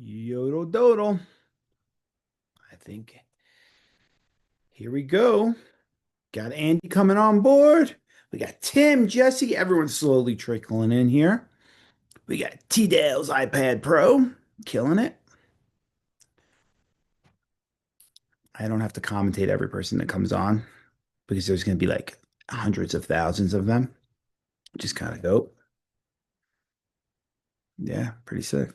Yodel dodel. I think here we go. Got Andy coming on board. We got Tim, Jesse, everyone's slowly trickling in here. We got T Dale's iPad Pro, killing it. I don't have to commentate every person that comes on because there's going to be like hundreds of thousands of them, which is kind of dope. Yeah, pretty sick.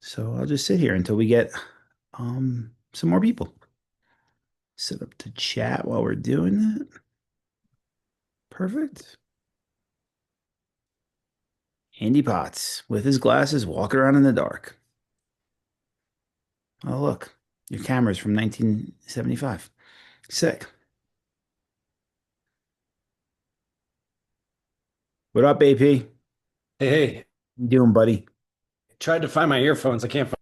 So I'll just sit here until we get some more people. Set up to chat while we're doing that. Perfect. Andy Potts with his glasses walking around in the dark. Oh, look, your camera's from 1975. Sick. What up, AP? Hey, hey, You doing, buddy? tried to find my earphones. I can't find.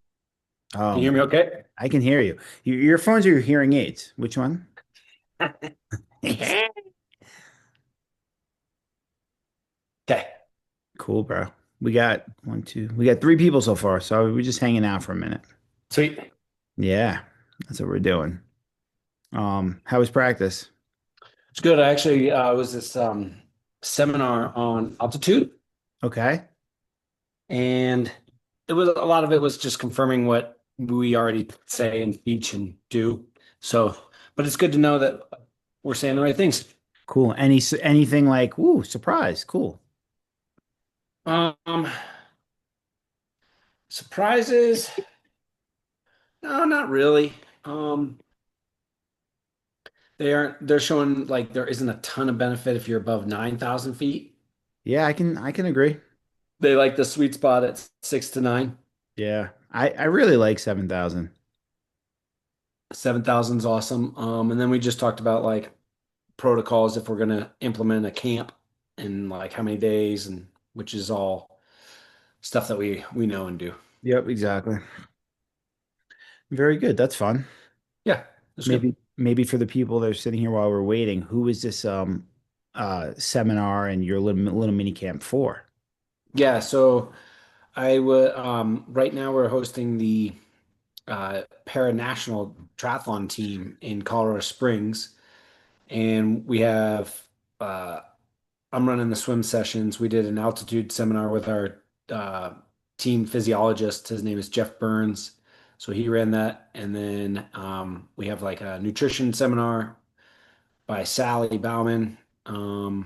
Can Oh, you hear me man. okay? I can hear you. Your earphones or your hearing aids? Which one? Okay, Cool, bro. We got one, two. We got three people so far, so we're just hanging out for a minute. sweet. Yeah, that's what we're doing. How was practice? It's good. I actually was this seminar on altitude, Okay. and it was a lot of it was just confirming what we already say and teach and do. So, but it's good to know that we're saying the right things. Cool. Anything like, ooh, surprise. Cool. Um, Surprises? No, not really. Um, they're showing like there isn't a ton of benefit if you're above 9,000 feet. Yeah, I can agree. They like the sweet spot at 6 to 9. Yeah. I really like 7,000. 7,000 is awesome. And then we just talked about like protocols if we're going to implement a camp and like how many days and which is all stuff that we know and do. Yep, exactly. Very good. That's fun. Yeah, that's good. Maybe for the people that are sitting here while we're waiting, who is this seminar and your little mini camp for? Yeah, so I would right now we're hosting the para-national triathlon team in Colorado Springs, and we have uh, I'm running the swim sessions. We did an altitude seminar with our uh, team physiologist. His name is Jeff Burns. So he ran that. And then we have like a nutrition seminar by Sally Bauman. And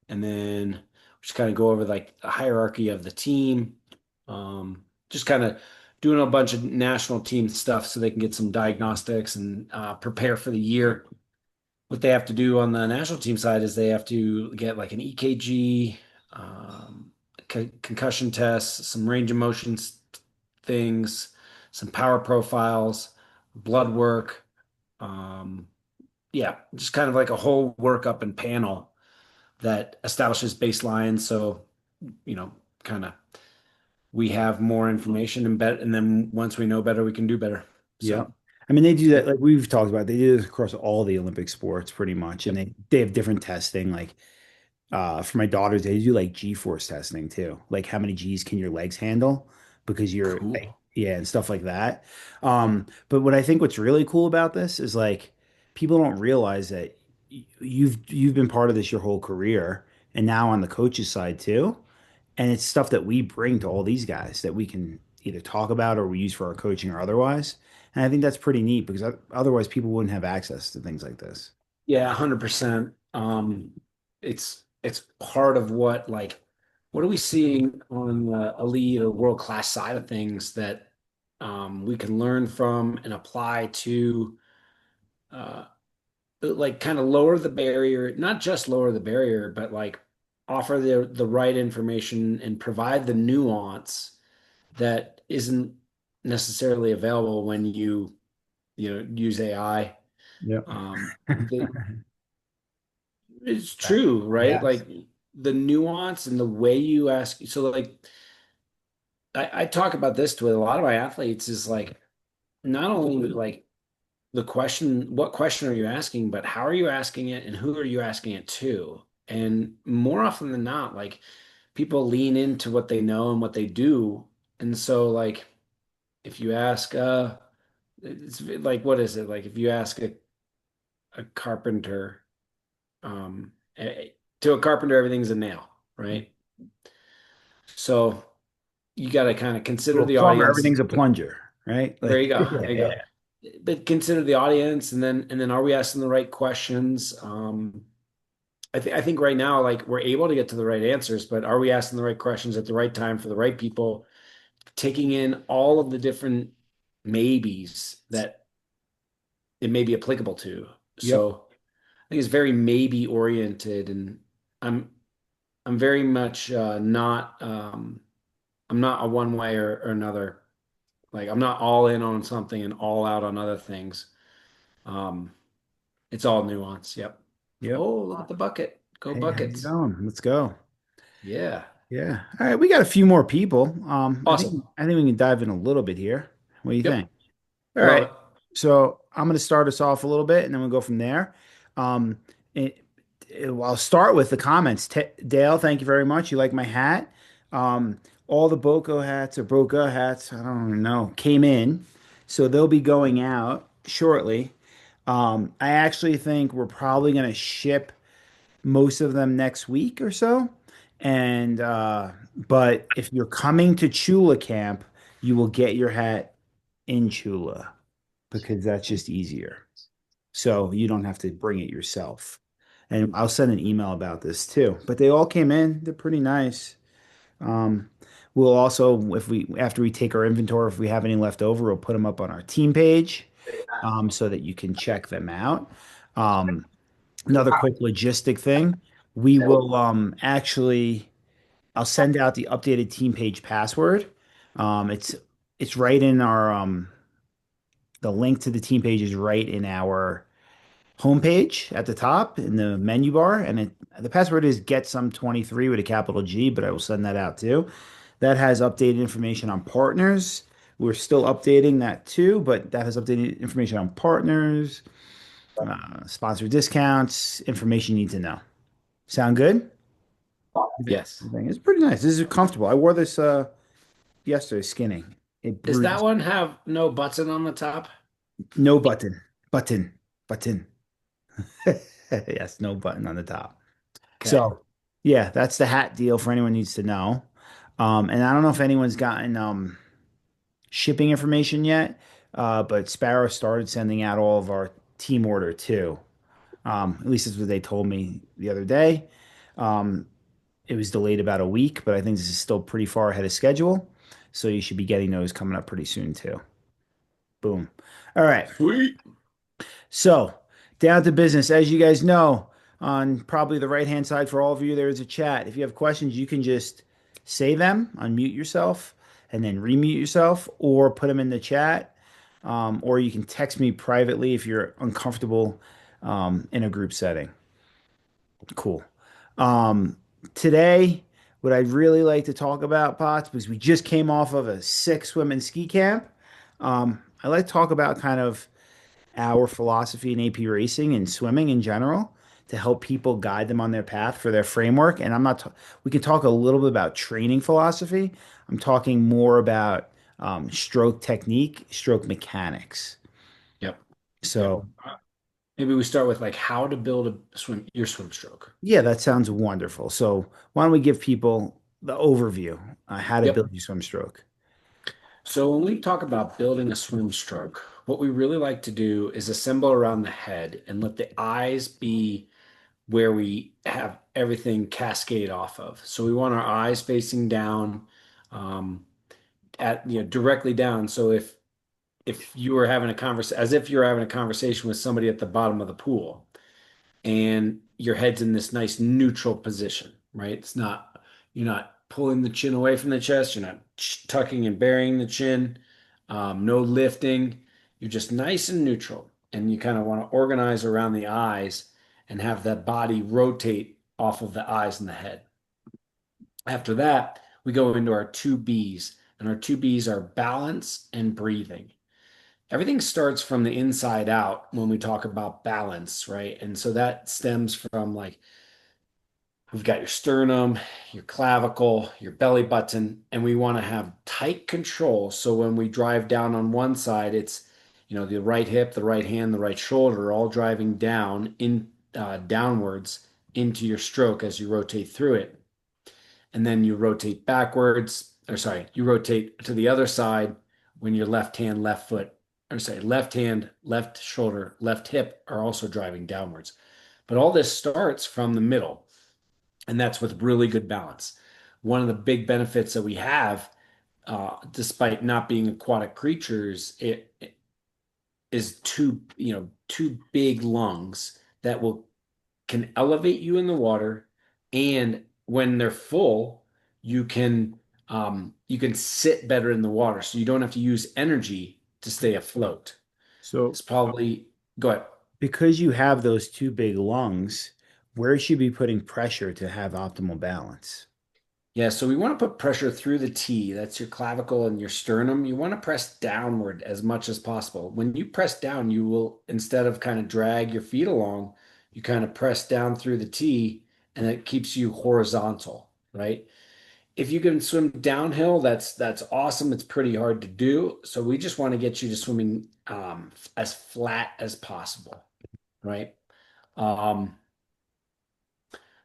then we just kind of go over like the hierarchy of the team. Just kind of doing a bunch of national team stuff so they can get some diagnostics and prepare for the year. What they have to do on the national team side is they have to get like an EKG, concussion tests, some range of motions things, some power profiles, blood work. Um, yeah, just kind of like a whole workup and panel that establishes baselines. So, you know, kind of we have more information and then once we know better, we can do better. Yeah. So, I mean, they do yeah, that like we've talked about. They do this across all the Olympic sports pretty much, and yep, they have different testing. Like for my daughters, they do like G-force testing too. Like how many G's can your legs handle? Because you're like, cool. yeah, and stuff like that. But what I think what's really cool about this is like people don't realize that you've been part of this your whole career, and now on the coach's side too. And it's stuff that we bring to all these guys that we can either talk about or we use for our coaching or otherwise. And I think that's pretty neat because otherwise people wouldn't have access to things like this. Yeah, 100%. It's part of what are we seeing on the elite or world class side of things that we can learn from and apply to uh, like kind of lower the barrier, not just lower the barrier, but like offer the right information and provide the nuance that isn't necessarily available when you use AI. Yep. The It's true, right? Yes. Like the nuance and the way you ask. So, like, I talk about this to a lot of my athletes is like not only like the question, what question are you asking, but how are you asking it and who are you asking it to? And more often than not, like people lean into what they know and what they do. And so like if you ask it's like what is it? Like if you ask a carpenter to a carpenter everything's a nail, right? So you got to kind of To consider a the plumber, audience. everything's a plunger, right? There Like, you go. yeah, There you yeah. go. But consider the audience and then are we asking the right questions? I think right now, like we're able to get to the right answers, but are we asking the right questions at the right time for the right people, taking in all of the different maybes that it may be applicable to? Yep, So I think it's very maybe oriented, and I'm I'm very much not I'm not a one way or another. Like I'm not all in on something and all out on other things. Um, it's all nuance. Yep. yep. Oh, look at the bucket. Go Hey, how's it buckets. going? Let's go. Yeah. Yeah. All right, we got a few more people. Awesome. I think we can dive in a little bit here. What do you think? Yep. All Love right. it. So I'm going to start us off a little bit, and then we'll go from there. Um, I'll start with the comments. Dale, thank you very much. You like my hat? Um, all the Boco hats or Boca hats, I don't even know, came in, so they'll be going out shortly. I actually think we're probably going to ship most of them next week or so. And but if you're coming to Chula camp, you will get your hat in Chula because that's just easier. So you don't have to bring it yourself. And I'll send an email about this too. But they all came in. They're pretty nice. Um, we'll also, if we after we take our inventory, if we have any left over, we'll put them up on our team page, so that you can check them out. Um, Another quick logistic thing, we will actually I'll send out the updated team page password. It's right in our the link to the team page is right in our homepage at the top in the menu bar, and the password is get some 23 with a capital G, but I will send that out too. That has updated information on partners. We're still updating that too, but that has updated information on partners, sponsor discounts, information you need to know. Sound good? Yes. I think it's pretty nice. This is comfortable. I wore this yesterday skinning. It Does that breathes. one have no button on the top? No button. Button. Button. Yes, no button on the top. Okay. So, yeah, that's the hat deal for anyone who needs to know. And I don't know if anyone's gotten shipping information yet, but Sparrow started sending out all of our team order too. At least that's what they told me the other day. Um, it was delayed about a week, but I think this is still pretty far ahead of schedule. So you should be getting those coming up pretty soon too. Boom. All right. Sweet. So, down to business. As you guys know, on probably the right-hand side for all of you, there is a chat. If you have questions, you can just say them, unmute yourself, and then remute yourself, or put them in the chat. Or you can text me privately if you're uncomfortable in a group setting. Cool. Um, Today, what I'd really like to talk about, Potts, because we just came off of a 6 women ski camp. I like to talk about kind of our philosophy in AP racing and swimming in general to help people guide them on their path for their framework. And we can talk a little bit about training philosophy. I'm talking more about stroke technique, stroke mechanics. Yep. Yep. So, Maybe we start with like how to build your swim stroke. yeah, that sounds wonderful. So, why don't we give people the overview, how to build Yep. your swim stroke? So when we talk about building a swim stroke, what we really like to do is assemble around the head and let the eyes be where we have everything cascade off of. So we want our eyes facing down, um, at directly down. So if you were having a conversation, as if you're having a conversation with somebody at the bottom of the pool, and your head's in this nice neutral position, right? You're not pulling the chin away from the chest, you're not tucking and burying the chin, no lifting. You're just nice and neutral. And you kind of want to organize around the eyes and have that body rotate off of the eyes and the head. After that, we go into our two B's, and our two B's are balance and breathing. Everything starts from the inside out when we talk about balance, right? And so that stems from like We've got your sternum, your clavicle, your belly button, and we want to have tight control. So when we drive down on one side, it's, the right hip, the right hand, the right shoulder, all driving downwards into your stroke as you rotate through it. And then you rotate backwards, or sorry, you rotate to the other side when your left hand, left foot, or sorry, left hand, left shoulder, left hip are also driving downwards. But all this starts from the middle, and that's with really good balance. One of the big benefits that we have, despite not being aquatic creatures, it is two big lungs that will can elevate you in the water, and when they're full, you can you can sit better in the water, so you don't have to use energy to stay afloat. So It's probably go ahead. because you have those two big lungs, where should you be putting pressure to have optimal balance? Yeah, so we want to put pressure through the T. That's your clavicle and your sternum. You want to press downward as much as possible. When you press down, you will, instead of kind of drag your feet along, you kind of press down through the T and it keeps you horizontal, right? If you can swim downhill, that's awesome. It's pretty hard to do. So we just want to get you to swimming as flat as possible, right? Um,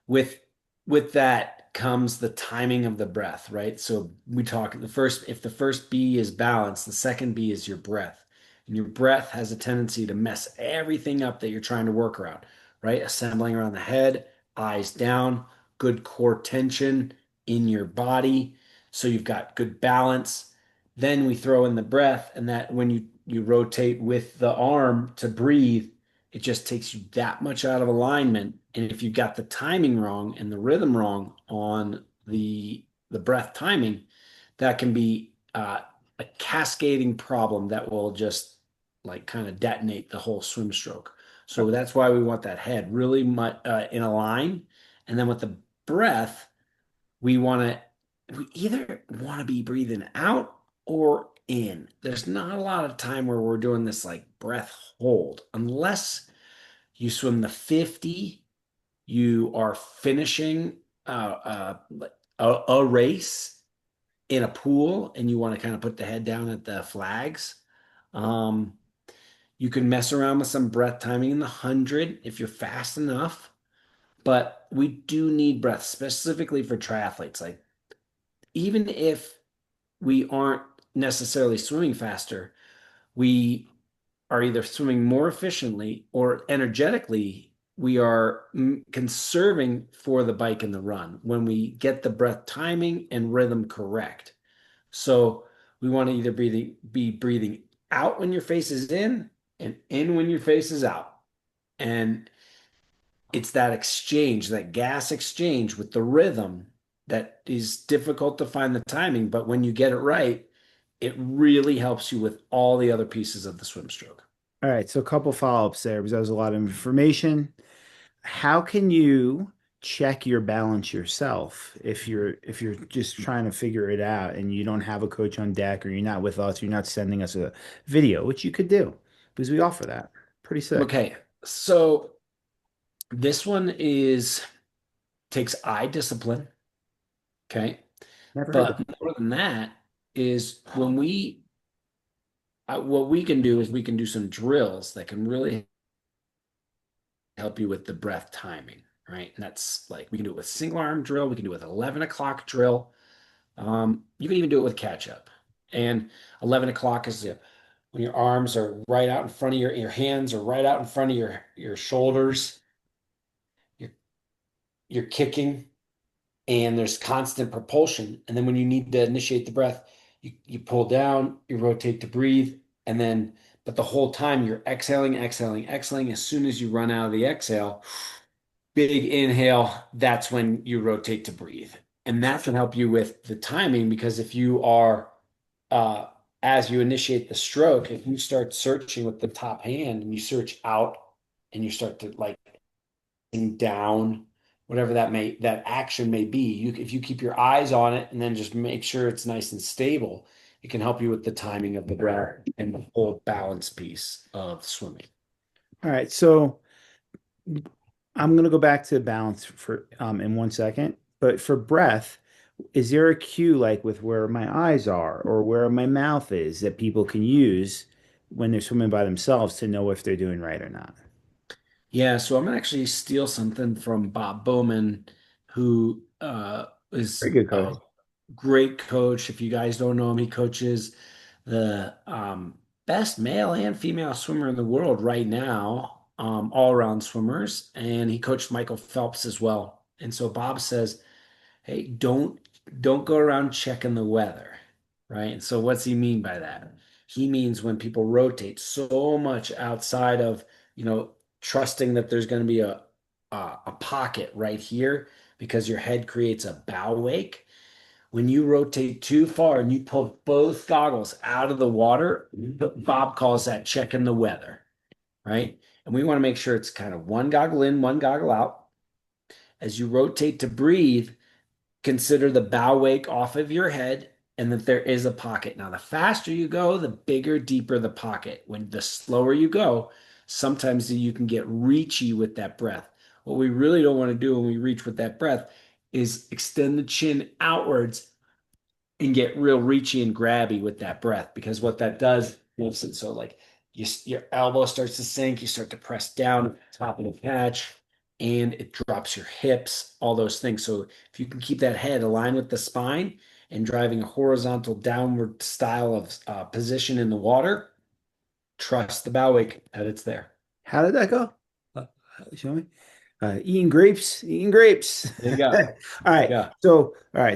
with with that comes the timing of the breath, right? So we talk the first, if the first B is balance, the second B is your breath. And your breath has a tendency to mess everything up that you're trying to work around, right? Assembling around the head, eyes down, good core tension in your body. So you've got good balance. Then we throw in the breath, and that when you rotate with the arm to breathe, it just takes you that much out of alignment. And if you got the timing wrong and the rhythm wrong on the breath timing, that can be a cascading problem that will just like kind of detonate the whole swim stroke. So that's why we want that head really much in a line. And then with the breath, we either want to be breathing out or in. There's not a lot of time where we're doing this like breath hold unless you swim the 50, you are finishing a race in a pool and you want to kind of put the head down at the flags. Um, you can mess around with some breath timing in the 100 if you're fast enough, but we do need breath specifically for triathletes. Like, even if we aren't necessarily swimming faster, we are either swimming more efficiently or energetically, we are conserving for the bike and the run when we get the breath timing and rhythm correct. So we want to either be breathing out when your face is in and when your face is out. And it's that exchange, that gas exchange with the rhythm that is difficult to find the timing. But when you get it right, it really helps you with all the other pieces of the swim stroke. All right, so a couple follow-ups there because that was a lot of information. How can you check your balance yourself if you're just trying to figure it out and you don't have a coach on deck or you're not with us, you're not sending us a video, which you could do because we offer that. Pretty sick. Okay, so this one is takes eye discipline. Okay, Never heard but of more than that is when what we can do is we can do some drills that can really help you with the breath timing, right? And that's like we can do it with single arm drill, we can do it with 11 o'clock drill. You can even do it with catch up. And 11 o'clock is when your arms are right out in front of your hands are right out in front of your shoulders. You're, you're kicking and there's constant propulsion. And then when you need to initiate the breath, you pull down, you rotate to breathe, and then, but the whole time you're exhaling, exhaling, exhaling. As soon as you run out of the exhale, big inhale, that's when you rotate to breathe. And that can help you with the timing because if you are, uh, as you initiate the stroke, if you start searching with the top hand and you search out and you start to like down, whatever that action may be, if you keep your eyes on it and then just make sure it's nice and stable, it can help you with the timing of the breath and the whole balance piece of swimming. All right, so I'm gonna go back to balance for in 1 second. But for breath, is there a cue like with where my eyes are or where my mouth is that people can use when they're swimming by themselves to know if they're doing right or not? Yeah, so I'm gonna actually steal something from Bob Bowman, who Very is good, a coach. great coach. If you guys don't know him, he coaches the best male and female swimmer in the world right now, all around swimmers, and he coached Michael Phelps as well. And so Bob says, hey, don't go around checking the weather, right? And so what's he mean by that? He means when people rotate so much outside of, you know, trusting that there's going to be a pocket right here because your head creates a bow wake. When you rotate too far and you pull both goggles out of the water, Bob calls that checking the weather, right? And we want to make sure it's kind of one goggle in, one goggle out. As you rotate to breathe, consider the bow wake off of your head and that there is a pocket. Now, the faster you go, the bigger, deeper the pocket. When the slower you go, sometimes you can get reachy with that breath. What we really don't want to do when we reach with that breath is extend the chin outwards and get real reachy and grabby with that breath because what that does makes it so like your elbow starts to sink, you start to press down top of the patch, and it drops your hips, all those things. So if you can keep that head aligned with the spine and driving a horizontal downward style of position in the water, trust the bow wake that it's there. How did that go? Show me. Eating grapes, eating grapes. There you All go. There you right. go.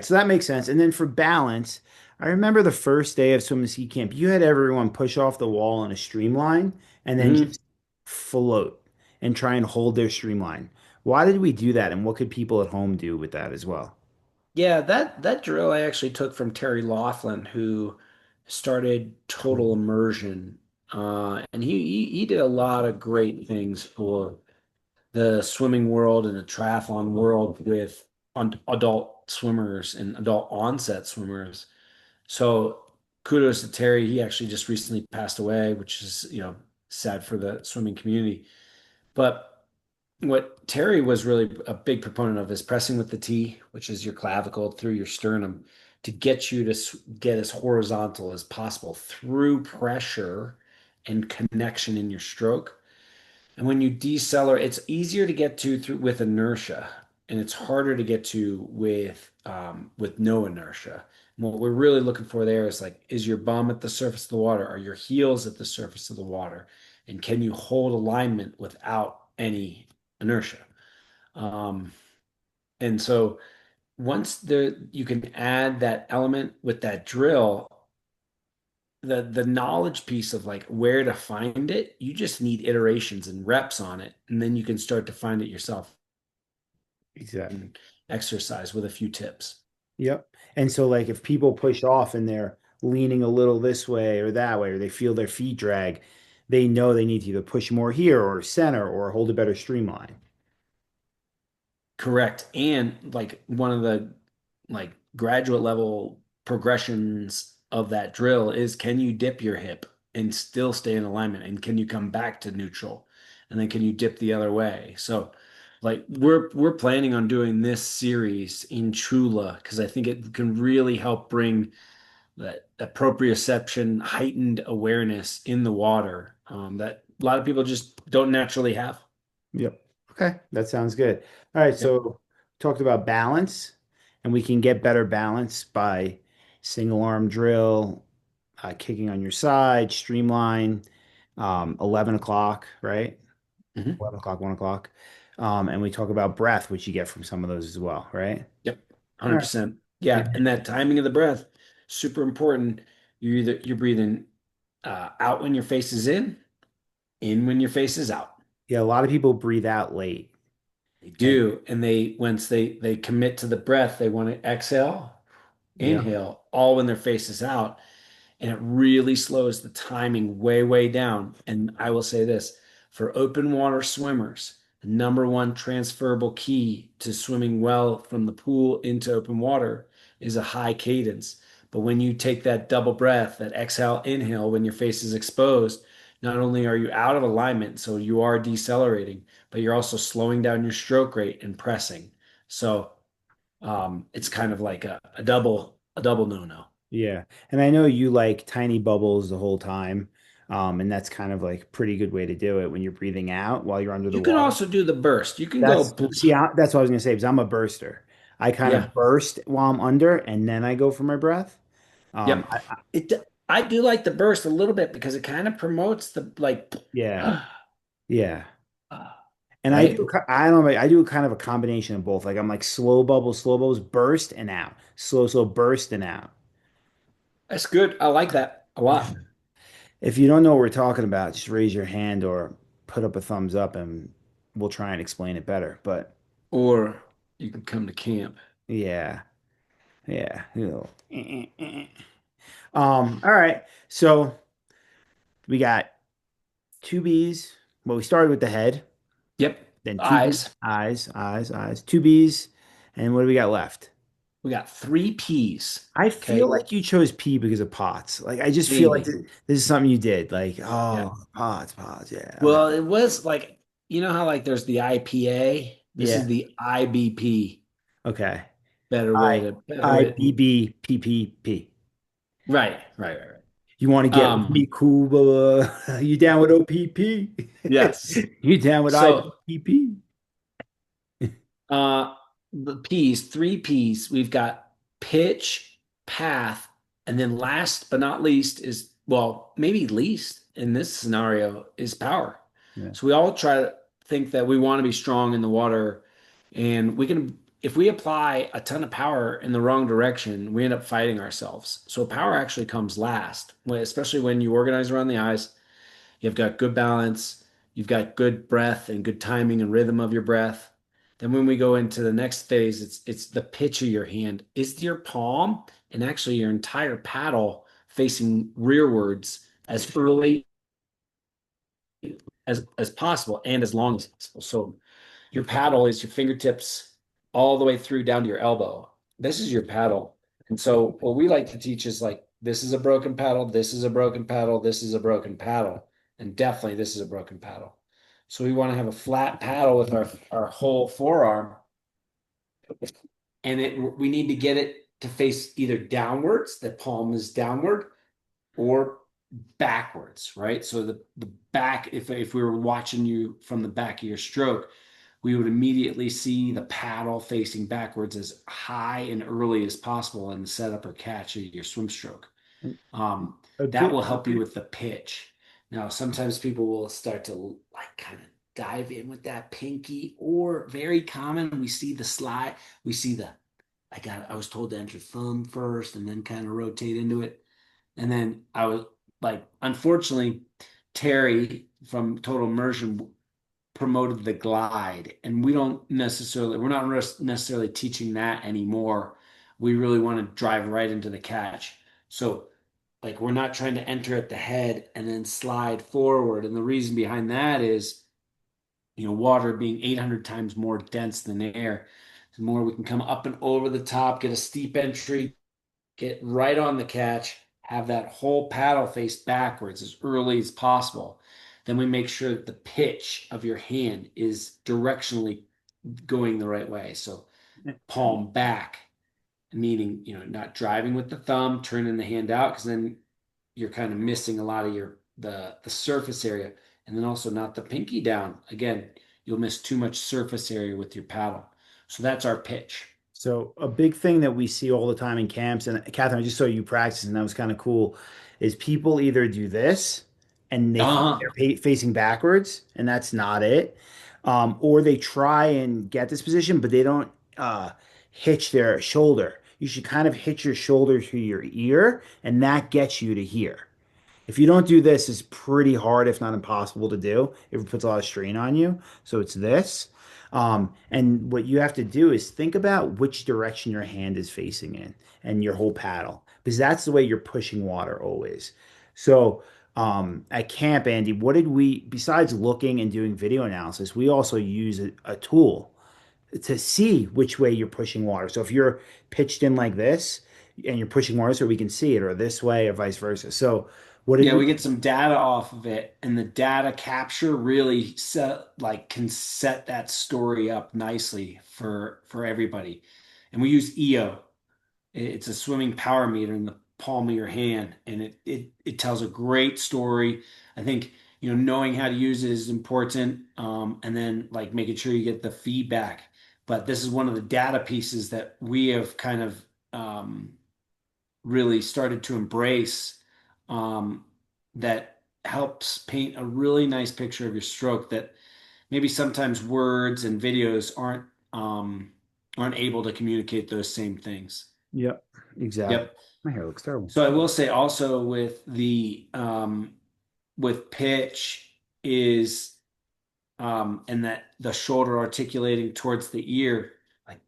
So that makes sense. And then for balance, I remember the first day of swim and ski camp, you had everyone push off the wall in a streamline and then Mhm. just float and try and hold their streamline. Why did we do that? And what could people at home do with that as well? Yeah, that drill I actually took from Terry Laughlin, who started Total Immersion, and he did a lot of great things for the swimming world and the triathlon world with adult swimmers and adult onset swimmers. So kudos to Terry. He actually just recently passed away, which is, sad for the swimming community. But what Terry was really a big proponent of is pressing with the T, which is your clavicle through your sternum, to get you to get as horizontal as possible through pressure and connection in your stroke. And when you decelerate, it's easier to get to through with inertia, and it's harder to get to with no inertia. And what we're really looking for there is like, is your bum at the surface of the water? Are your heels at the surface of the water? And can you hold alignment without any inertia? Um, and so once there you can add that element with that drill, the knowledge piece of like where to find it, you just need iterations and reps on it, and then you can start to find it yourself Exactly. and exercise with a few tips. Yep. And so like if people push off and they're leaning a little this way or that way, or they feel their feet drag, they know they need to either push more here or center or hold a better streamline. Correct. And like one of the like graduate level progressions of that drill is, can you dip your hip and still stay in alignment? And can you come back to neutral? And then can you dip the other way? So like we're planning on doing this series in Chula because I think it can really help bring that proprioception, heightened awareness in the water, that a lot of people just don't naturally have. Yep. Okay, that sounds good. All right, Yep. so talked about balance, and we can get better balance by single arm drill, kicking on your side, streamline, 11 o'clock, right? Mhm. 11 o'clock, 1 o'clock. And we talk about breath, which you get from some of those as well, right? Yep, All right. 100%. Yeah, And and that timing of the breath, super important. You're breathing out when your face is in when your face is out. yeah, a lot of people breathe out late. They And do, and they once they commit to the breath, they want to exhale, yeah, inhale, all when their face is out, and it really slows the timing way, way down. And I will say this, for open water swimmers, the number one transferable key to swimming well from the pool into open water is a high cadence. But when you take that double breath, that exhale, inhale, when your face is exposed, not only are you out of alignment, so you are decelerating, but you're also slowing down your stroke rate and pressing. So it's kind of like a double no-no. Yeah. And I know you like tiny bubbles the whole time. And that's kind of like a pretty good way to do it when you're breathing out while you're under the You can water. also do the burst. You can go, That's see, that's what I was gonna say because I'm a burster. I kind yeah, of burst while I'm under, and then I go for my breath. yep. It I do like the burst a little bit because it kind of promotes the like, Yeah, yeah. And I right? do, I don't know, I do kind of a combination of both. Like I'm like slow bubbles, burst and out, slow, burst and out. That's good. I like that a lot. If you don't know what we're talking about, just raise your hand or put up a thumbs up, and we'll try and explain it better. But Or you can come to camp. yeah, yeah. All right. So we got two B's. Well, we started with the head, Yep. then two B Eyes. eyes, two B's, and what do we got left? We got three P's. I feel Okay. like you chose P because of pots. Like I just feel like Maybe. this is something you did. Like, Yeah. oh, pots. Yeah. Okay. Well, it was like, you know how like there's the IPA? This is Yeah. the IBP. Okay. Way I to better I it. B B P P P. Right. You want to get with me, cool? Blah, blah. You down with OPP? Yes. You down with So IPP? Uh, the P's, three P's. We've got pitch, path, and then last but not least is, well, maybe least in this scenario is power. Yeah. So we all try to think that we want to be strong in the water, and we can, if we apply a ton of power in the wrong direction, we end up fighting ourselves. So power actually comes last, especially when you organize around the eyes. You've got good balance, you've got good breath and good timing and rhythm of your breath. Then when we go into the next phase, it's the pitch of your hand. Is your palm and actually your entire paddle facing rearwards as early as possible and as long as possible. So your paddle is your fingertips all the way through down to your elbow. This is your paddle. And so what we like to teach is like this is a broken paddle, this is a broken paddle, this is a broken paddle, and definitely this is a broken paddle. So we want to have a flat paddle with our whole forearm, and we need to get it to face either downwards, the palm is downward, or backwards, right? So the back, if we were watching you from the back of your stroke, we would immediately see the paddle facing backwards as high and early as possible in the setup or catch of your swim stroke. A That good. will help you with the pitch. Now, sometimes people will start to like kind of dive in with that pinky, or very common, we see the slide, we see the I was told to enter thumb first and then kind of rotate into it. And then I was like, unfortunately, Terry from Total Immersion promoted the glide, and we're not necessarily teaching that anymore. We really want to drive right into the catch. So, like, we're not trying to enter at the head and then slide forward. And the reason behind that is, water being 800 times more dense than air. The more we can come up and over the top, get a steep entry, get right on the catch, have that whole paddle face backwards as early as possible. Then we make sure that the pitch of your hand is directionally going the right way. So palm back, meaning, not driving with the thumb, turning the hand out, because then you're kind of missing a lot of the surface area. And then also not the pinky down. Again, you'll miss too much surface area with your paddle. So that's our pitch. So a big thing that we see all the time in camps, and Catherine, I just saw you practice, and that was kind of cool, is people either do this and they think Uh-huh. they're facing backwards, and that's not it, or they try and get this position, but they don't hitch their shoulder. You should kind of hitch your shoulder to your ear, and that gets you to here. If you don't do this, it's pretty hard, if not impossible to do. It puts a lot of strain on you. So it's this. And what you have to do is think about which direction your hand is facing in and your whole paddle, because that's the way you're pushing water always. So at camp, Andy, what did we, besides looking and doing video analysis, we also use a tool to see which way you're pushing water. So if you're pitched in like this and you're pushing water so we can see it, or this way or vice versa. So What did Yeah, we? we get some data off of it, and the data capture really can set that story up nicely for everybody. And we use EO. It's a swimming power meter in the palm of your hand, and it tells a great story. I think, knowing how to use it is important, and then like making sure you get the feedback. But this is one of the data pieces that we have kind of really started to embrace, um, that helps paint a really nice picture of your stroke that maybe sometimes words and videos aren't able to communicate those same things. Yep, exactly. Yep. My hair looks terrible. So I will say also with the with pitch is and that the shoulder articulating towards the ear, like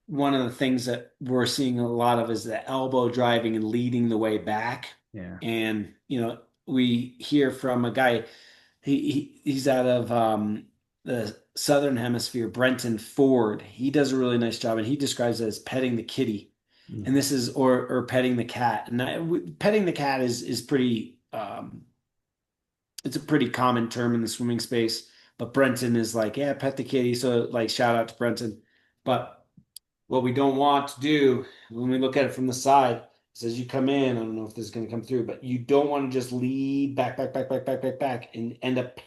one of the things that we're seeing a lot of is the elbow driving and leading the way back. Yeah. And we hear from a guy, he's out of the Southern Hemisphere, Brenton Ford. He does a really nice job, and he describes it as petting the kitty. Yeah. And this is or petting the cat. And petting the cat is pretty it's a pretty common term in the swimming space. But Brenton is like, yeah, pet the kitty. So like shout out to Brenton. But what we don't want to do when we look at it from the side is as you come in, I don't know if this is going to come through, but you don't want to just lead back, back, back, back, back, back, back, and end up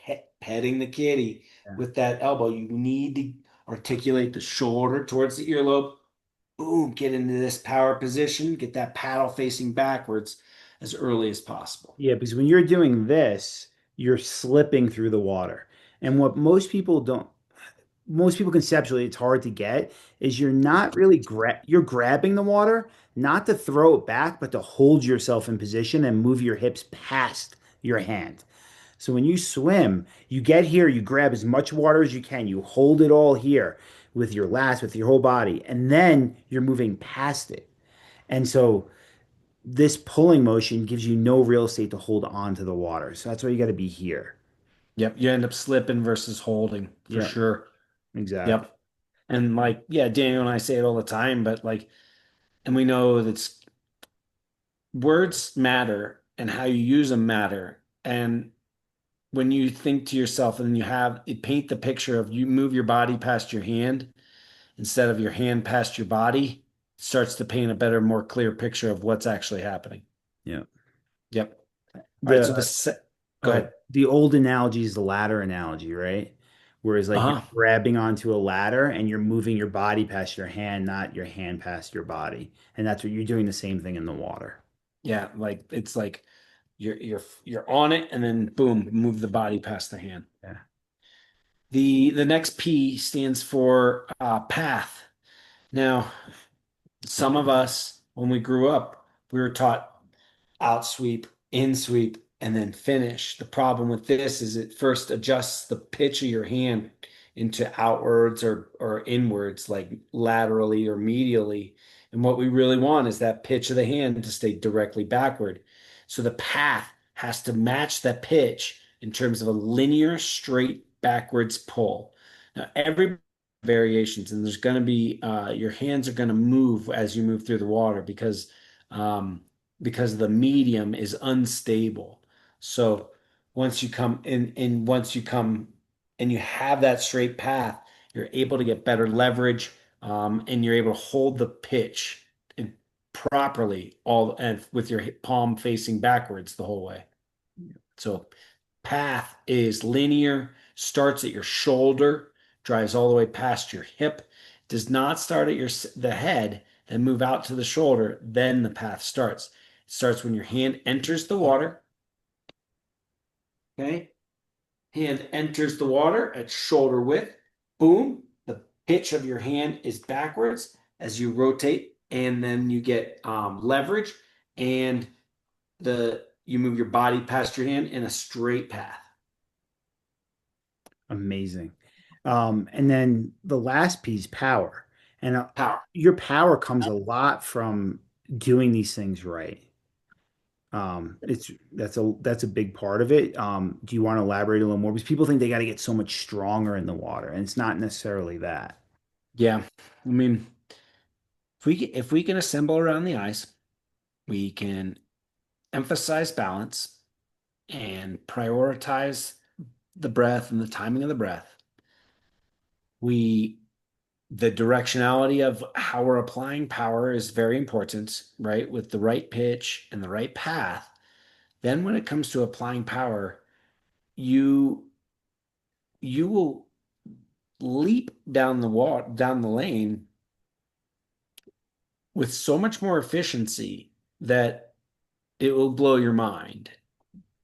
petting the kitty Yeah. with that elbow. You need to articulate the shoulder towards the earlobe. Boom, get into this power position, get that paddle facing backwards as early as possible. Yeah, because when you're doing this, you're slipping through the water. And what most people conceptually, it's hard to get, is you're not really you're grabbing the water, not to throw it back, but to hold yourself in position and move your hips past your hand. So when you swim, you get here, you grab as much water as you can, you hold it all here with your lats, with your whole body, and then you're moving past it. And so this pulling motion gives you no real estate to hold on to the water. So that's why you got to be here. Yep, you end up slipping versus holding for Yeah, sure. exactly. Yep. And like, yeah, Daniel and I say it all the time, but like, and we know that words matter and how you use them matter. And when you think to yourself and you paint the picture of you move your body past your hand instead of your hand past your body, it starts to paint a better, more clear picture of what's actually happening. Yeah. Yep. All right. So The go ahead. the old analogy is the ladder analogy, right? Whereas like you're Uh-huh. grabbing onto a ladder and you're moving your body past your hand, not your hand past your body. And that's what you're doing the same thing in the water. Yeah. Like it's like you're on it and then boom, move the body past the hand. Yeah. The next P stands for path. Now, some of us, when we grew up, we were taught out sweep, in sweep, and then finish. The problem with this is it first adjusts the pitch of your hand into outwards or inwards, like laterally or medially. And what we really want is that pitch of the hand to stay directly backward. So the path has to match that pitch in terms of a linear, straight backwards pull. Now, every variations, and there's going to be your hands are going to move as you move through the water because the medium is unstable. So once you come and you have that straight path, you're able to get better leverage, and you're able to hold the pitch properly all and with your palm facing backwards the whole way. So path is linear, starts at your shoulder, drives all the way past your hip, does not start at the head, then move out to the shoulder, then the path starts. It starts when your hand enters the water. Okay. Hand enters the water at shoulder width. Boom. The pitch of your hand is backwards as you rotate, and then you get leverage, and the you move your body past your hand in a straight path. Amazing. And then the last piece, power. And Power. your power comes a lot from doing these things right. It's that's a big part of it. Do you want to elaborate a little more? Because people think they got to get so much stronger in the water, and it's not necessarily that. Yeah. I mean, if we can assemble around the ice, we can emphasize balance and prioritize the breath and the timing of the breath. We the directionality of how we're applying power is very important, right? With the right pitch and the right path. Then when it comes to applying power, you you will leap down the lane with so much more efficiency that it will blow your mind.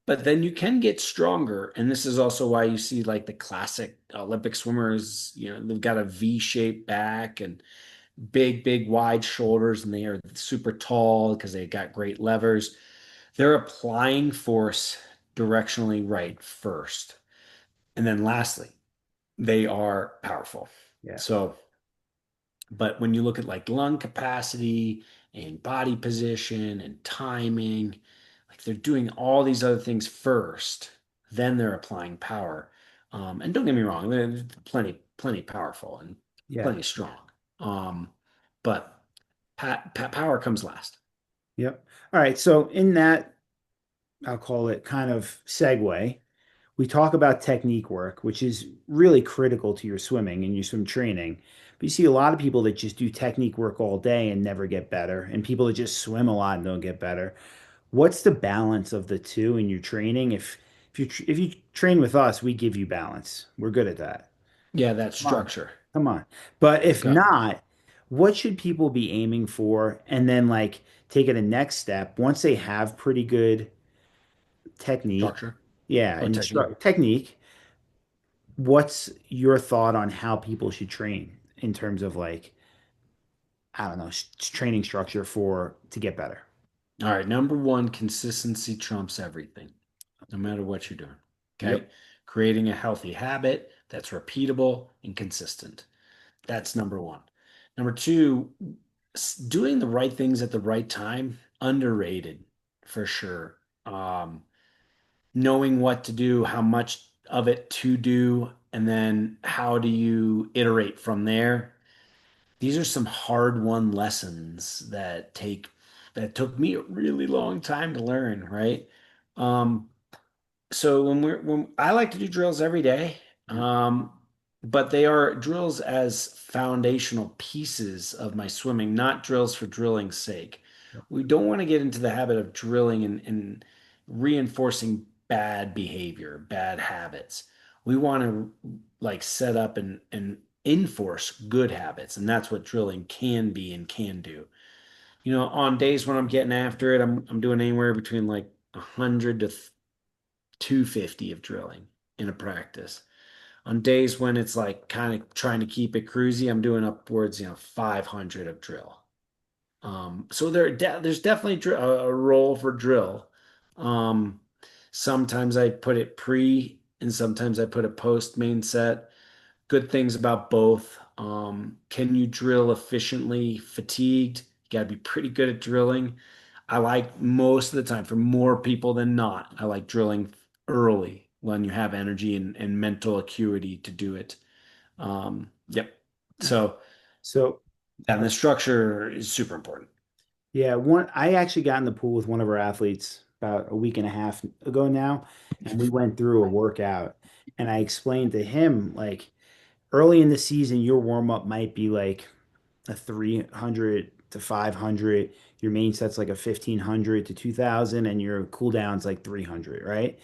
But then you can get stronger, and this is also why you see like the classic Olympic swimmers, they've got a V-shaped back and big, wide shoulders, and they are super tall because they got great levers. They're applying force directionally right first. And then lastly, they are powerful. Yeah. So, but when you look at like lung capacity and body position and timing, like they're doing all these other things first, then they're applying power. And don't get me wrong, they're plenty powerful and Yeah. plenty strong. Um, but power comes last. Yep. All right. So in that, I'll call it kind of segue, we talk about technique work, which is really critical to your swimming and your swim training. But you see a lot of people that just do technique work all day and never get better, and people that just swim a lot and don't get better. What's the balance of the two in your training? If you train with us, we give you balance. We're good at that. Yeah, that Come on. structure. Come on. But if Okay. not, what should people be aiming for? And then like take it a next step once they have pretty good technique. Structure Yeah, or and technique. technique. What's your thought on how people should train in terms of like, I don't know, training structure for to get better? All right. Number one, consistency trumps everything, no matter what you're doing. Yep. Okay. Creating a healthy habit that's repeatable and consistent. That's number one. Number two, doing the right things at the right time, underrated for sure. Knowing what to do, how much of it to do, and then how do you iterate from there. These are some hard-won lessons that took me a really long time to learn, right? Um, so when I like to do drills every day, Yep. but they are drills as foundational pieces of my swimming, not drills for drilling's sake. Yep. We don't want to get into the habit of drilling and reinforcing bad behavior, bad habits. We want to like set up and enforce good habits, and that's what drilling can be and can do. On days when I'm getting after it, I'm doing anywhere between like 100 to 250 of drilling in a practice. On days when it's like kind of trying to keep it cruisy, I'm doing upwards, 500 of drill. So there's definitely a role for drill. Um, Sometimes I put it pre and sometimes I put it post main set. Good things about both. Can you drill efficiently fatigued? You got to be pretty good at drilling. I like most of the time, for more people than not, I like drilling early when you have energy and mental acuity to do it. Yep. So, So, and the structure is super important. yeah, one I actually got in the pool with one of our athletes about a week and a half ago now, and we went through a workout and I explained to him like early in the season your warm up might be like a 300 to 500, your main set's like a 1500 to 2000 and your cool down's like 300, right?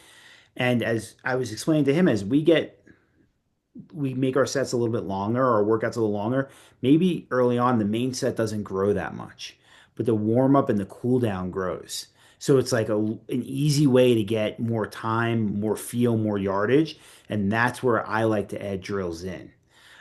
And as I was explaining to him as we make our sets a little bit longer, our workouts a little longer. Maybe early on, the main set doesn't grow that much, but the warm up and the cool down grows. So it's like an easy way to get more time, more feel, more yardage. And that's where I like to add drills in.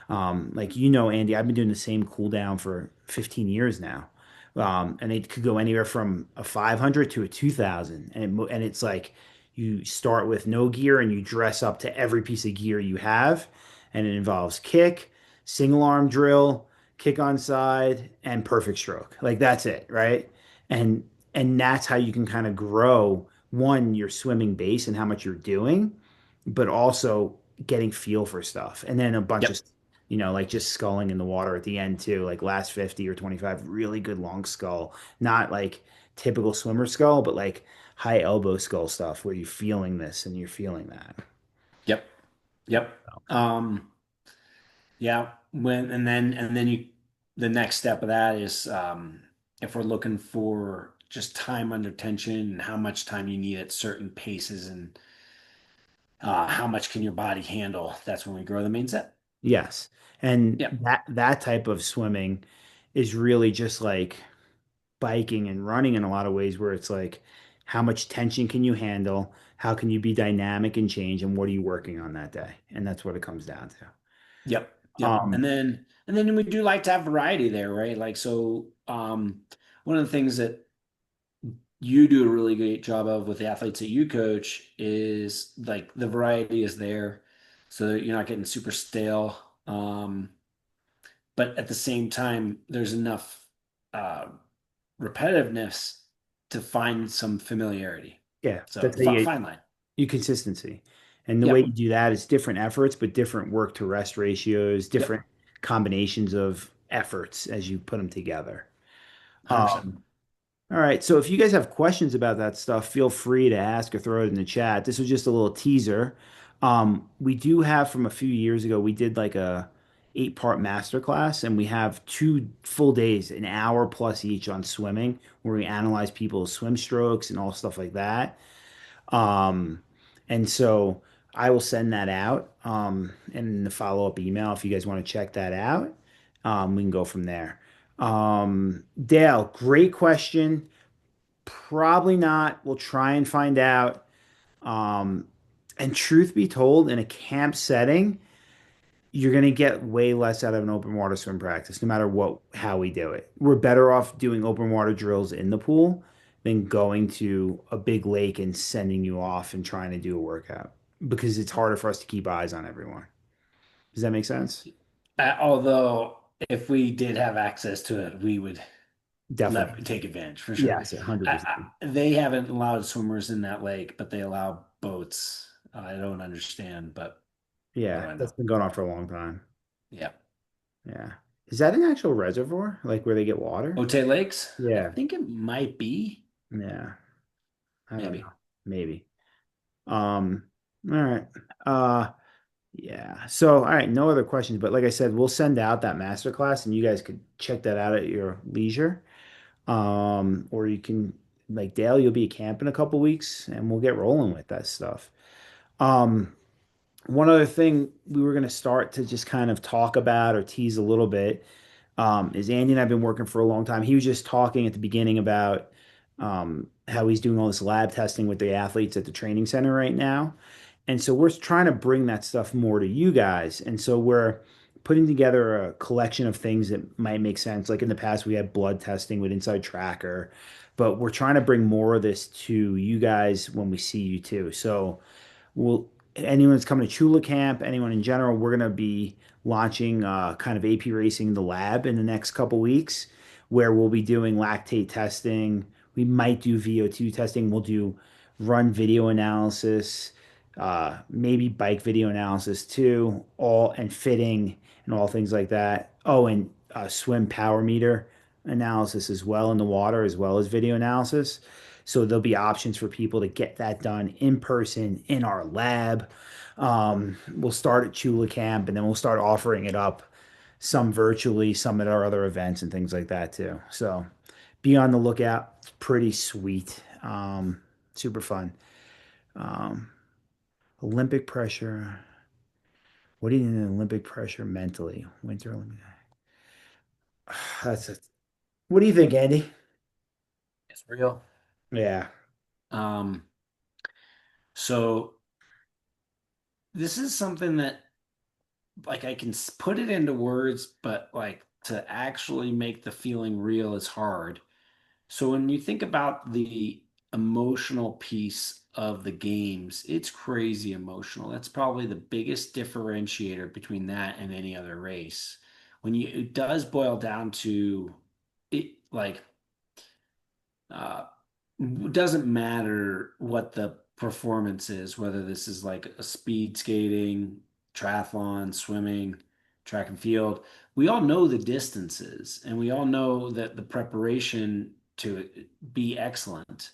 Like Andy, I've been doing the same cool down for 15 years now. And it could go anywhere from a 500 to a 2000. And it's like you start with no gear and you dress up to every piece of gear you have. And it involves kick, single arm drill, kick on side, and perfect stroke. Like that's it, right? And and that's how you can kind of grow one, your swimming base and how much you're doing, but also getting feel for stuff. And then a bunch of Yep. like just sculling in the water at the end too, like last 50 or 25, really good long skull, not like typical swimmer skull, but like high elbow skull stuff where you're feeling this and you're feeling that. Yep. Yep. Um, yeah. And then the next step of that is if we're looking for just time under tension and how much time you need at certain paces and how much can your body handle, that's when we grow the main set. Yes. And Yep. that type of swimming is really just like biking and running in a lot of ways where it's like how much tension can you handle? How can you be dynamic and change? And what are you working on that day? And that's what it comes down to. Yep. Yep. Um, And then we do like to have variety there, right? Like so one of the things that you do a really great job of with the athletes that you coach is like the variety is there so that you're not getting super stale. But at the same time, there's enough uh, repetitiveness to find some familiarity. yeah, So that's how you get fine line. your consistency. And the way you Yep. do that is different efforts, but different work to rest ratios, Yep. different combinations of efforts as you put them together. 100%. Um, All right. So if you guys have questions about that stuff, feel free to ask or throw it in the chat. This was just a little teaser. We do have from a few years ago, we did like a 8-part masterclass, and we have 2 full days, an hour plus each on swimming, where we analyze people's swim strokes and all stuff like that. Um, and so I will send that out in the follow-up email if you guys want to check that out. We can go from there. Dale, great question. Probably not. We'll try and find out. Um, and truth be told, in a camp setting, you're going to get way less out of an open water swim practice, no matter how we do it. We're better off doing open water drills in the pool than going to a big lake and sending you off and trying to do a workout because it's harder for us to keep eyes on everyone. Does that make sense? Although, if we did have access to it, we would Definitely. take advantage for sure. Yes, 100%. They haven't allowed swimmers in that lake, but they allow boats. I don't understand, but what do Yeah, I that's know? been going on for a long time. Yeah. Yeah. Is that an actual reservoir, like where they get water? Otay Lakes? I Yeah. think it might be. Yeah. I don't Maybe. know. Maybe. Um, all right. Uh, yeah. So, all right, no other questions, but like I said, we'll send out that master class and you guys could check that out at your leisure. Or you can like Dale, you'll be at camp in a couple weeks and we'll get rolling with that stuff. Um, one other thing we were going to start to just kind of talk about or tease a little bit is Andy and I've been working for a long time. He was just talking at the beginning about how he's doing all this lab testing with the athletes at the training center right now. And so we're trying to bring that stuff more to you guys. And so we're putting together a collection of things that might make sense. Like in the past, we had blood testing with Inside Tracker, but we're trying to bring more of this to you guys when we see you too. So we'll anyone that's coming to Chula Camp, anyone in general, we're gonna be launching kind of AP Racing the lab in the next couple weeks, where we'll be doing lactate testing. We might do VO2 testing. We'll do run video analysis, maybe bike video analysis too, all and fitting and all things like that. Oh, and swim power meter analysis as well in the water, as well as video analysis. So there'll be options for people to get that done in person in our lab. We'll start at Chula Camp and then we'll start offering it up, some virtually, some at our other events and things like that too. So be on the lookout. It's pretty sweet. Super fun. Um, Olympic pressure. What do you need in Olympic pressure mentally? Winter Olympic. That's it. What do you think, Andy? It's real. Yeah. Um, so this is something that like I can put it into words, but like to actually make the feeling real is hard. So when you think about the emotional piece of the games, it's crazy emotional. That's probably the biggest differentiator between that and any other race. It does boil down to it, like uh, it doesn't matter what the performance is, whether this is like a speed skating, triathlon, swimming, track and field. We all know the distances and we all know that the preparation to be excellent.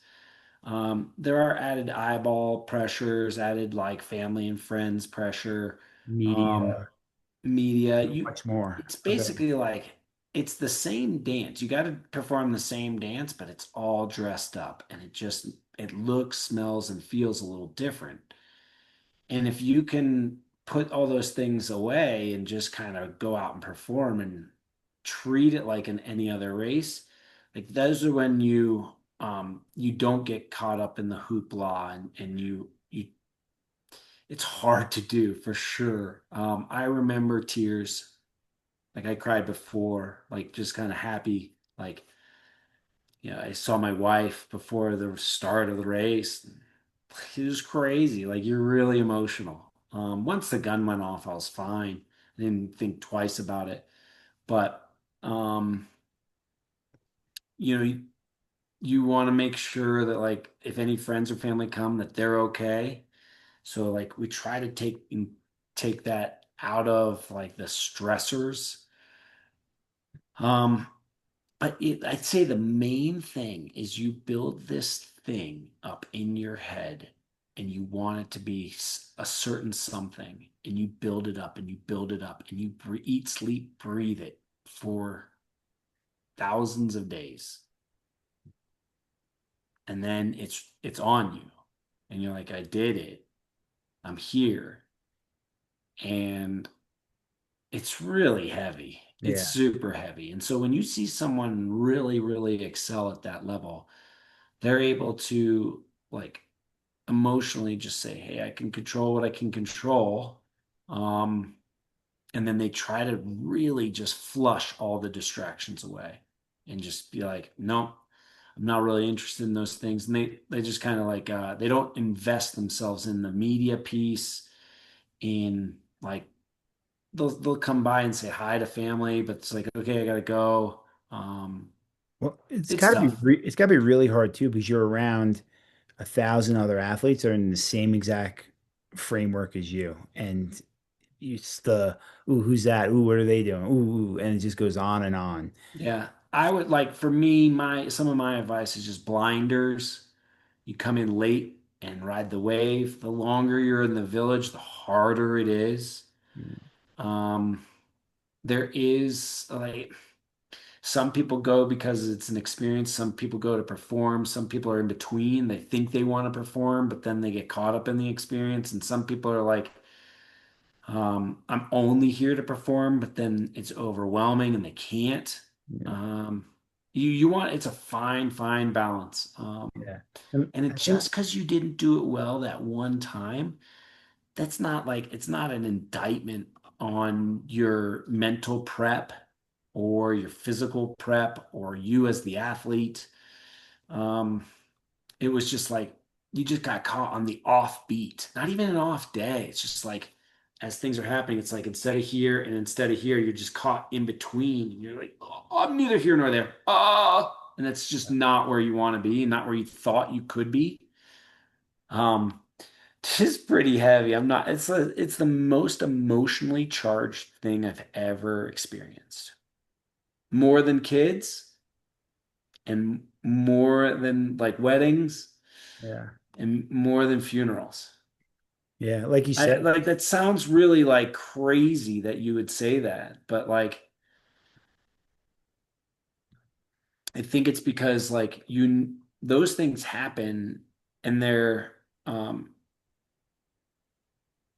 There are added eyeball pressures, added like family and friends pressure, um, Media, media. much more. It's Okay. basically like it's the same dance. You got to perform the same dance, but it's all dressed up, and it looks, smells, and feels a little different. And if you can put all those things away and just kind of go out and perform and treat it like in any other race, like those are when you don't get caught up in the hoopla and you it's hard to do for sure. I remember tears, like I cried before, like just kind of happy, like I saw my wife before the start of the race. It was crazy. Like you're really emotional. Once the gun went off, I was fine. I didn't think twice about it. But um, you you want to make sure that like if any friends or family come that they're okay. So like we try to take that out of like the stressors. Um, I'd say the main thing is you build this thing up in your head and you want it to be a certain something and you build it up and you build it up and you eat, sleep, breathe it for thousands of days. And then it's on you. And you're like, I did it. I'm here. And it's really heavy. It's Yeah. super heavy. And so when you see someone really, really excel at that level, they're able to like emotionally just say, "Hey, I can control what I can control." Um, and then they try to really just flush all the distractions away and just be like, "No, I'm not really interested in those things." And they just kind of like they don't invest themselves in the media piece in like they'll come by and say hi to family, but it's like, okay, I gotta go. Um, Well, it's tough. it's gotta be really hard too because you're around 1,000 other athletes that are in the same exact framework as you, and it's the ooh, who's that? Ooh, what are they doing? Ooh, and it just goes on and on. Yeah. I would like for me, my some of my advice is just blinders. You come in late and ride the wave. The longer you're in the village, the harder it is. Um, there is like some people go because it's an experience. Some people go to perform. Some people are in between. They think they want to perform, but then they get caught up in the experience. And some people are like, I'm only here to perform, but then it's overwhelming and they can't. Yeah, Um, you want it's a fine balance. yeah. And And I it think just because you didn't do it well that one time, that's not like it's not an indictment on your mental prep or your physical prep or you as the athlete. Um, it was just like you just got caught on the off beat, not even an off day. It's just like as things are happening, it's like instead of here and instead of here, you're just caught in between. And you're like, oh, I'm neither here nor there. And it's just not where you want to be, not where you thought you could be. Um, it's pretty heavy. It's the most emotionally charged thing I've ever experienced. More than kids and more than like weddings yeah. and more than funerals. Yeah, like you I said, like that sounds really like crazy that you would say that, but like I think it's because like you those things happen and they're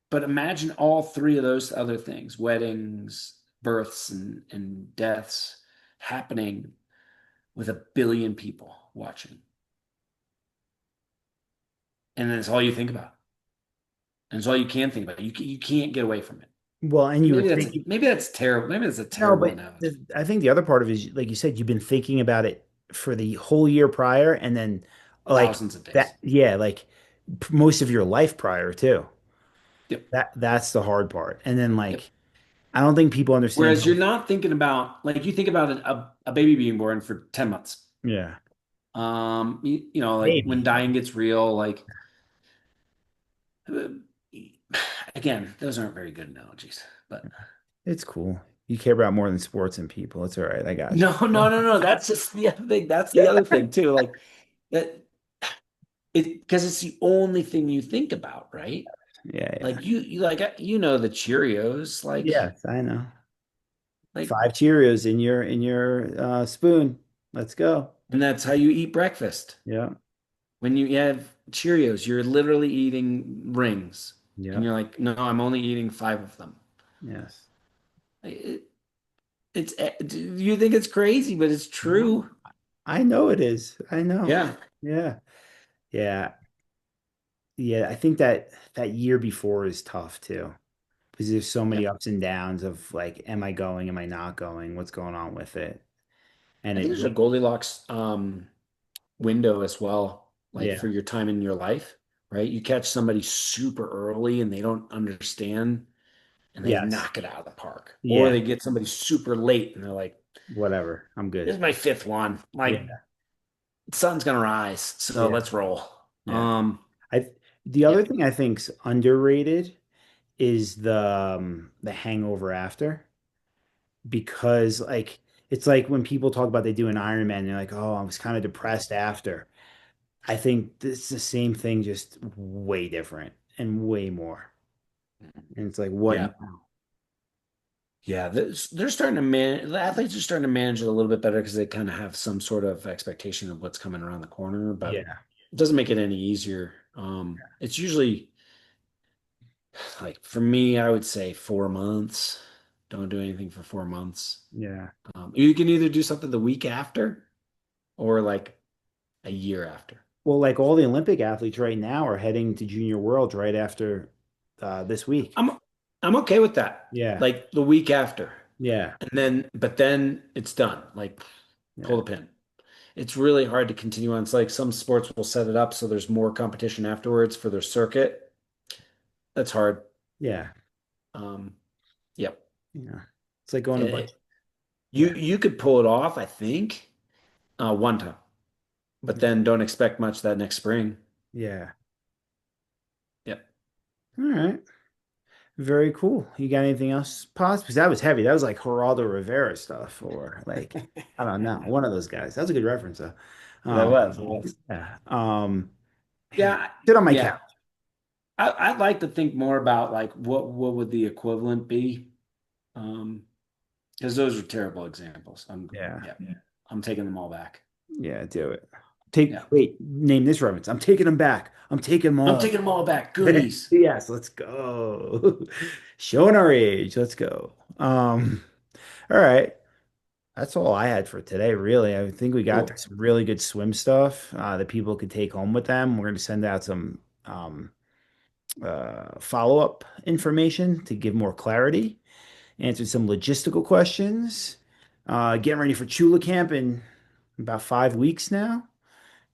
but imagine all three of those other things, weddings, births and deaths happening with 1 billion people watching. And then it's all you think about. And it's all you can think about. You can't get away from it. well, and And you were thinking, maybe that's terrible. Maybe that's a no, terrible but analogy. I think the other part of it is, like you said, you've been thinking about it for the whole year prior, and then like Thousands of days. that, yeah, like most of your life prior too. Yep. That's the hard part. And then Yep. like I don't think people understand Whereas you're how, not thinking about like you think about a baby being born for 10 months. yeah, Like when maybe. dying gets real, like uh, again, those aren't very good analogies, but It's cool. You care about more than sports and people. It's all right. I got No, no, no, no. That's just the other thing. That's the other thing too. Like that because it's the only thing you think about, right? Yeah, yeah. Like you like you know the Cheerios, Yes, I know. like, 5 Cheerios in your spoon. Let's go. and that's how you eat breakfast. Yeah, When you have Cheerios, you're literally eating rings, and yeah, you're like, no, I'm only eating five of them. yes. It, you think it's crazy, but it's No, true. I know it is. I know. Yeah, Yeah, yeah, yeah. I think that that year before is tough too because there's so yeah. many ups and downs of like, am I going? Am I not going? What's going on with it? And I think it, there's a Goldilocks window as well, like yeah, for your time in your life, right? You catch somebody super early and they don't understand and they yes, knock it out of the park. Or yeah, they get somebody super late and they're like, whatever. I'm this good. is my fifth one. Like, Yeah, sun's gonna rise, so yeah, let's roll. yeah. I the Yeah. other thing I think's underrated is the hangover after because like it's like when people talk about they do an Ironman, they're like, oh, I was kind of depressed after. I think this is the same thing, just way different and way more. And it's like, what Yeah. now? Yeah. They're starting to manage, the athletes are starting to manage it a little bit better because they kind of have some sort of expectation of what's coming around the corner, but Yeah, it doesn't make it any easier. It's usually like for me, I would say 4 months. Don't do anything for 4 months. yeah. You can either do something the week after or like a year after. Well, like all the Olympic athletes right now are heading to Junior Worlds right after this week. I'm I'm okay with that. Yeah, Like the week after. yeah, And then but then it's done. Like pull yeah, the pin. It's really hard to continue on. It's like some sports will set it up so there's more competition afterwards for their circuit. That's hard. yeah, Um, yep. yeah. It's like going to bunch. It- you Yeah, you could pull it off, I think, one time, but then don't expect much that next spring. yeah. Yep. All right. Very cool. You got anything else, Paz? Because that was heavy. That was like Geraldo Rivera stuff, or like I don't know, one of those guys. That's a good reference, though. That Um, was. It was. yeah. Man, Yeah, sit on my couch. yeah. I'd like to think more about like what would the equivalent be? Um, because those are terrible examples. Yeah, Yeah, I'm taking them all back. yeah. Do it. Yeah, Wait. Name this reference. I'm taking them back. I'm taking them I'm all. taking them all back. Goonies. Yes, let's go. Showing our age. Let's go. All right. That's all I had for today, really. I think we got Cool. some really good swim stuff that people could take home with them. We're going to send out some follow-up information to give more clarity, answer some logistical questions. Getting ready for Chula Camp in about 5 weeks now.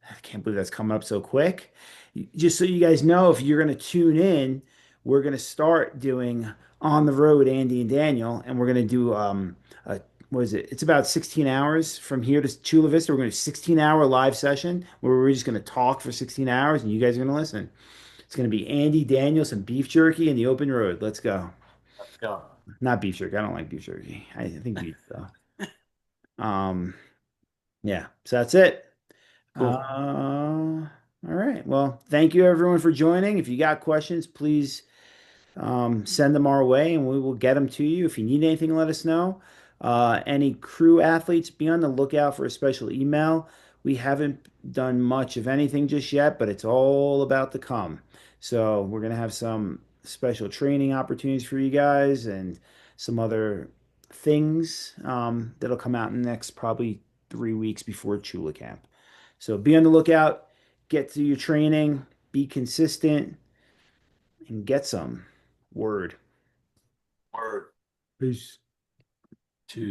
I can't believe that's coming up so quick. Just so you guys know, if you're going to tune in, we're going to start doing on the road Andy and Daniel, and we're going to do what is it? It's about 16 hours from here to Chula Vista. We're going to do 16-hour live session where we're just going to talk for 16 hours, and you guys are going to listen. It's going to be Andy, Daniel, some beef jerky, and the open road. Let's go. Let's go. Not beef jerky. I don't like beef jerky. I think beef though. Yeah. So that's it. Cool. All right. Well, thank you everyone for joining. If you got questions, please send them our way and we will get them to you. If you need anything, let us know. Any crew athletes, be on the lookout for a special email. We haven't done much of anything just yet, but it's all about to come. So we're going to have some special training opportunities for you guys and some other things that'll come out in the next probably 3 weeks before Chula Camp. So be on the lookout, get to your training, be consistent, and get some word. Word Peace. to